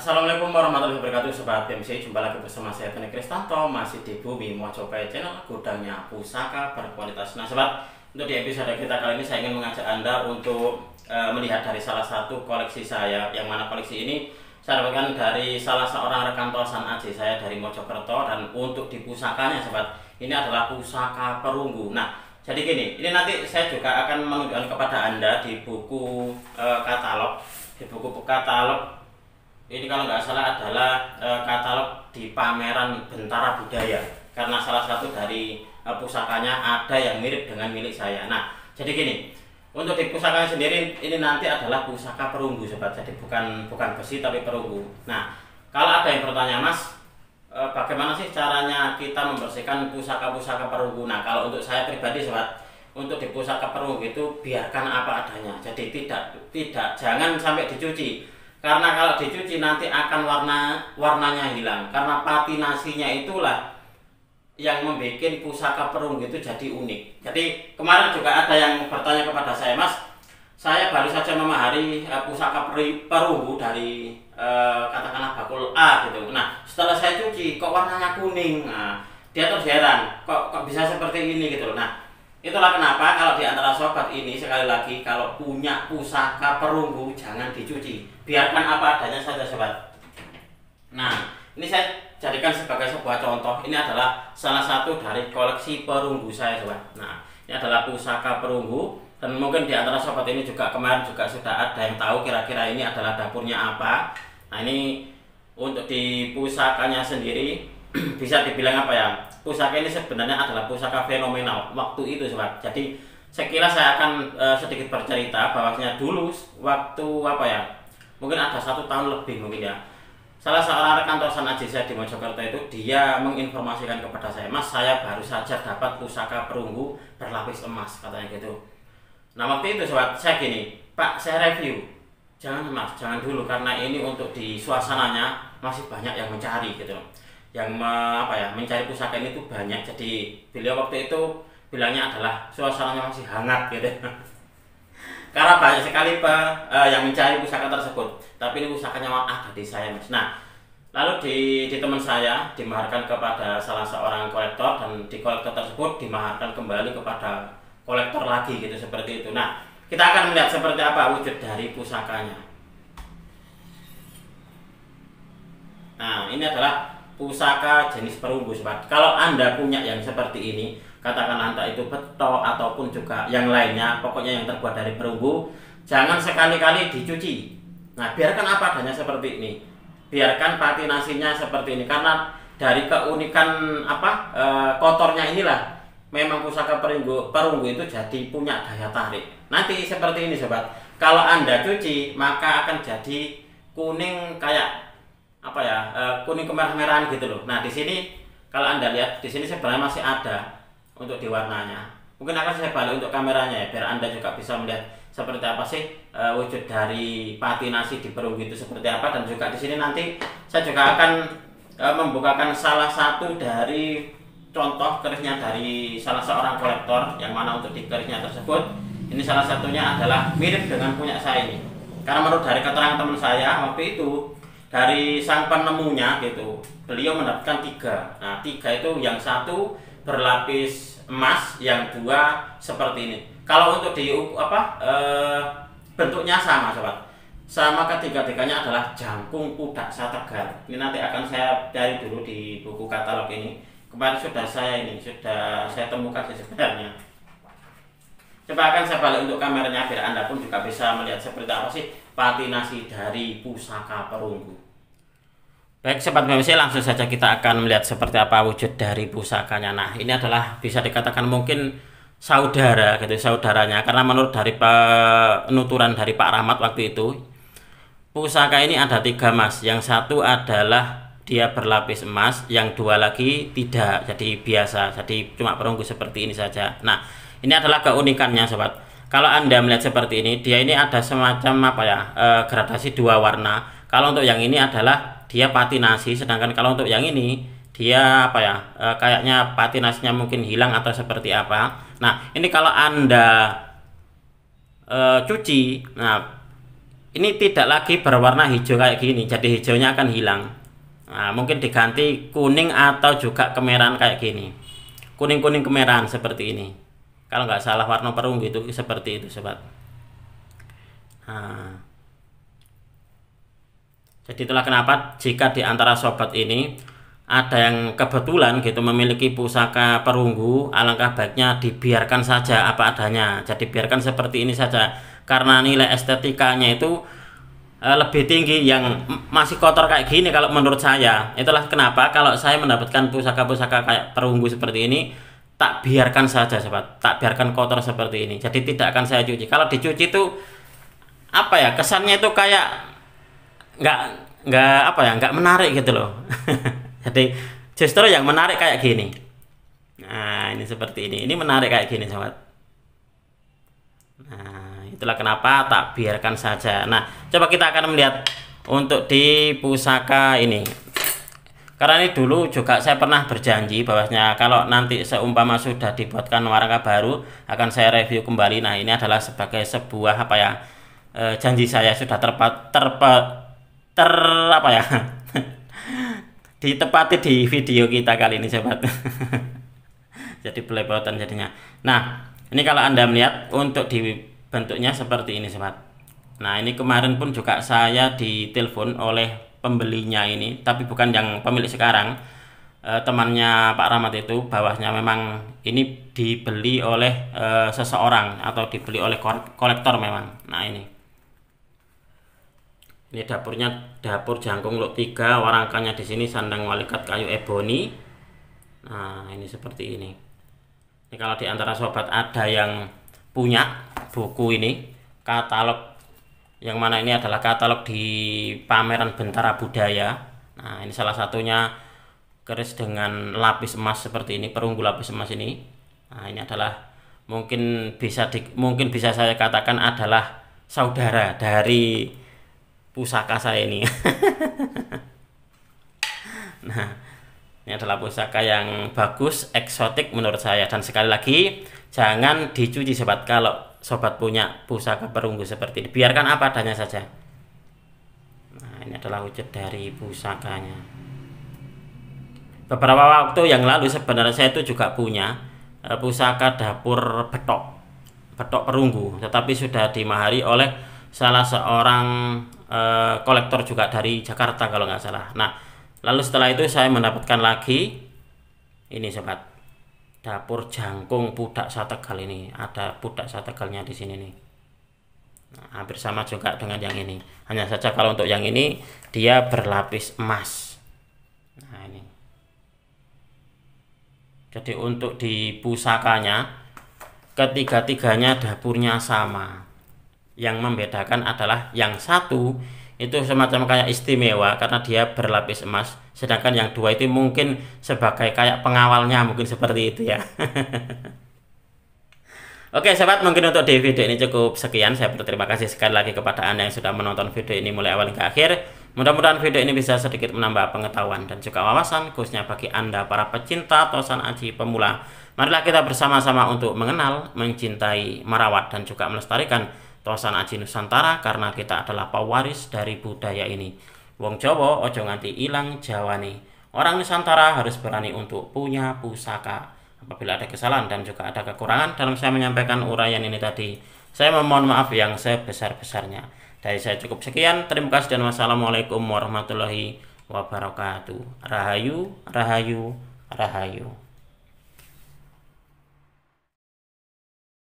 Assalamualaikum warahmatullahi wabarakatuh Sobat PMC, jumpa lagi bersama saya Tony Kristanto, masih di Bumi Mojokerto Channel, gudangnya pusaka berkualitas. Nah sobat, untuk di episode kita kali ini saya ingin mengajak Anda untuk melihat dari salah satu koleksi saya, yang mana koleksi ini saya dapatkan dari salah seorang rekan tosan AJ saya dari Mojokerto. Dan untuk di pusakanya sobat, ini adalah pusaka perunggu. Nah jadi gini, ini nanti saya juga akan menunjukkan kepada Anda di buku katalog. Di buku katalog ini kalau nggak salah adalah katalog di pameran Bentara Budaya, karena salah satu dari pusakanya ada yang mirip dengan milik saya. Nah jadi gini, untuk di pusakanya sendiri ini nanti adalah pusaka perunggu sobat, jadi bukan besi tapi perunggu. Nah kalau ada yang bertanya, Mas, bagaimana sih caranya kita membersihkan pusaka-pusaka perunggu? Nah kalau untuk saya pribadi sobat, untuk di pusaka perunggu itu biarkan apa adanya, jadi jangan sampai dicuci, karena kalau dicuci nanti akan warnanya hilang, karena patinasinya itulah yang membuat pusaka perunggu itu jadi unik. Jadi kemarin juga ada yang bertanya kepada saya, Mas, saya baru saja memahari pusaka perunggu dari katakanlah bakul A gitu. Nah setelah saya cuci kok warnanya kuning. Nah dia terus heran, kok bisa seperti ini gitu. Nah itulah kenapa kalau di antara sobat ini, sekali lagi, kalau punya pusaka perunggu jangan dicuci, biarkan apa adanya saja sobat. Nah ini saya jadikan sebagai sebuah contoh. Ini adalah salah satu dari koleksi perunggu saya sobat. Nah ini adalah pusaka perunggu, dan mungkin di antara sobat ini juga kemarin juga sudah ada yang tahu kira-kira ini adalah dapurnya apa. Nah ini untuk di pusakanya sendiri bisa dibilang apa ya, pusaka ini sebenarnya adalah pusaka fenomenal waktu itu sobat. Jadi sekilas saya akan sedikit bercerita bahwasanya dulu waktu apa ya, mungkin ada 1 tahun lebih mungkin ya, salah seorang rekan tosan AJ saya di Mojokerto itu dia menginformasikan kepada saya, Mas, saya baru saja dapat pusaka perunggu berlapis emas, katanya gitu. Nah waktu itu sobat saya gini, Pak, saya review, jangan Mas, jangan dulu, karena ini untuk di suasananya masih banyak yang mencari gitu, yang mencari pusaka ini tuh banyak. Jadi beliau waktu itu bilangnya adalah suasananya masih hangat gitu karena banyak sekali yang mencari pusaka tersebut, tapi ini pusakanya ada di saya, Mas. Nah lalu di teman saya dimaharkan kepada salah seorang kolektor, dan di kolektor tersebut dimaharkan kembali kepada kolektor lagi gitu, seperti itu. Nah kita akan melihat seperti apa wujud dari pusakanya. Nah ini adalah pusaka jenis perunggu sobat. Kalau Anda punya yang seperti ini, katakan entah itu betok ataupun juga yang lainnya, pokoknya yang terbuat dari perunggu, jangan sekali-kali dicuci. Nah biarkan apa adanya seperti ini, biarkan patinasinya seperti ini, karena dari keunikan kotornya inilah memang pusaka perunggu itu jadi punya daya tarik. Nanti seperti ini sobat, kalau Anda cuci maka akan jadi kuning kayak kuning kemerah-merahan gitu loh. Nah di sini kalau Anda lihat di sini sebenarnya masih ada untuk di warnanya. Mungkin akan saya balik untuk kameranya ya, biar Anda juga bisa melihat seperti apa sih wujud dari patinasi di perunggu itu seperti apa. Dan juga di sini nanti saya juga akan membukakan salah satu dari contoh kerisnya dari salah seorang kolektor, yang mana untuk di kerisnya tersebut ini salah satunya adalah mirip dengan punya saya ini. Karena menurut dari keterangan teman saya waktu itu, dari sang penemunya gitu, beliau mendapatkan 3. Nah 3 itu yang 1 berlapis emas, yang 2 seperti ini. Kalau untuk di bentuknya sama sobat, sama ketiga-tiganya adalah jangkung pudak sategar. Ini nanti akan saya cari dulu di buku katalog ini. Kemarin sudah saya temukan sebenarnya. Coba akan saya balik untuk kameranya biar Anda pun juga bisa melihat seperti apa sih patinasi dari pusaka perunggu. Baik sobat PMC, langsung saja kita akan melihat seperti apa wujud dari pusakanya. Nah ini adalah bisa dikatakan mungkin saudara gitu, saudaranya, karena menurut dari penuturan dari Pak Rahmat waktu itu, pusaka ini ada 3 Mas. Yang 1 adalah dia berlapis emas, yang 2 lagi tidak, jadi biasa, jadi cuma perunggu seperti ini saja. Nah ini adalah keunikannya sobat. Kalau Anda melihat seperti ini, dia ini ada semacam gradasi 2 warna. Kalau untuk yang ini adalah dia patinasi, sedangkan kalau untuk yang ini dia kayaknya patinasinya mungkin hilang atau seperti apa. Nah ini kalau Anda cuci, nah ini tidak lagi berwarna hijau kayak gini, jadi hijaunya akan hilang. Nah, mungkin diganti kuning atau juga kemerahan kayak gini, kuning-kuning kemerahan seperti ini. Kalau nggak salah warna perunggu itu seperti itu sobat. Nah, jadi itulah kenapa jika di antara sobat ini ada yang kebetulan gitu memiliki pusaka perunggu, alangkah baiknya dibiarkan saja apa adanya. Jadi biarkan seperti ini saja, karena nilai estetikanya itu lebih tinggi yang masih kotor kayak gini kalau menurut saya. Itulah kenapa kalau saya mendapatkan pusaka-pusaka kayak perunggu seperti ini, tak biarkan saja sobat, tak biarkan kotor seperti ini. Jadi tidak akan saya cuci. Kalau dicuci itu apa ya, kesannya itu kayak nggak apa ya, nggak menarik gitu loh. Jadi justru yang menarik kayak gini. Nah, ini seperti ini menarik kayak gini sobat. Nah, itulah kenapa tak biarkan saja. Nah, coba kita akan melihat untuk di pusaka ini. Karena ini dulu juga saya pernah berjanji bahwasanya kalau nanti seumpama sudah dibuatkan warangka baru akan saya review kembali. Nah, ini adalah sebagai sebuah apa ya, janji saya sudah apa ya ditepati di video kita kali ini sobat. Jadi belepotan jadinya. Nah, ini kalau Anda melihat untuk di bentuknya seperti ini sobat. Nah, ini kemarin pun juga saya ditelepon oleh pembelinya ini, tapi bukan yang pemilik sekarang, temannya Pak Rahmat itu, bahwasanya memang ini dibeli oleh seseorang atau dibeli oleh kolektor memang. Nah, ini dapurnya, dapur jangkung lot 3, warangkanya di sini sandang walikat kayu eboni. Nah, ini seperti ini. Ini kalau di antara sobat ada yang punya buku ini, katalog, yang mana ini adalah katalog di pameran Bentara Budaya. Nah, ini salah satunya keris dengan lapis emas seperti ini, perunggu lapis emas ini. Nah, ini adalah mungkin bisa saya katakan adalah saudara dari pusaka saya ini. Nah, ini adalah pusaka yang bagus, eksotik menurut saya. Dan sekali lagi, jangan dicuci sobat. Kalau sobat punya pusaka perunggu seperti ini, biarkan apa adanya saja. Nah, ini adalah wujud dari pusakanya. Beberapa waktu yang lalu sebenarnya saya itu juga punya pusaka dapur betok perunggu, tetapi sudah dimahari oleh salah seorang kolektor juga dari Jakarta kalau nggak salah. Nah, lalu setelah itu saya mendapatkan lagi ini sobat, dapur jangkung pudak sategal. Ini ada pudak sategalnya di sini nih. Nah, hampir sama juga dengan yang ini, hanya saja kalau untuk yang ini dia berlapis emas. Nah, ini jadi untuk di pusakanya ketiga-tiganya dapurnya sama. Yang membedakan adalah yang satu itu semacam kayak istimewa karena dia berlapis emas, sedangkan yang dua itu mungkin sebagai kayak pengawalnya, mungkin seperti itu ya. Oke sobat, mungkin untuk di video ini cukup sekian. Saya berterima kasih sekali lagi kepada Anda yang sudah menonton video ini mulai awal hingga akhir. Mudah-mudahan video ini bisa sedikit menambah pengetahuan dan juga wawasan, khususnya bagi Anda para pecinta tosan aji pemula. Marilah kita bersama-sama untuk mengenal, mencintai, merawat, dan juga melestarikan tosan aji Nusantara, karena kita adalah pewaris dari budaya ini. Wong Jawa ojo nganti ilang Jawane. Orang Nusantara harus berani untuk punya pusaka. Apabila ada kesalahan dan juga ada kekurangan dalam saya menyampaikan uraian ini tadi, saya memohon maaf yang sebesar-besarnya. Dari saya cukup sekian. Terima kasih dan wassalamualaikum warahmatullahi wabarakatuh. Rahayu, rahayu, rahayu.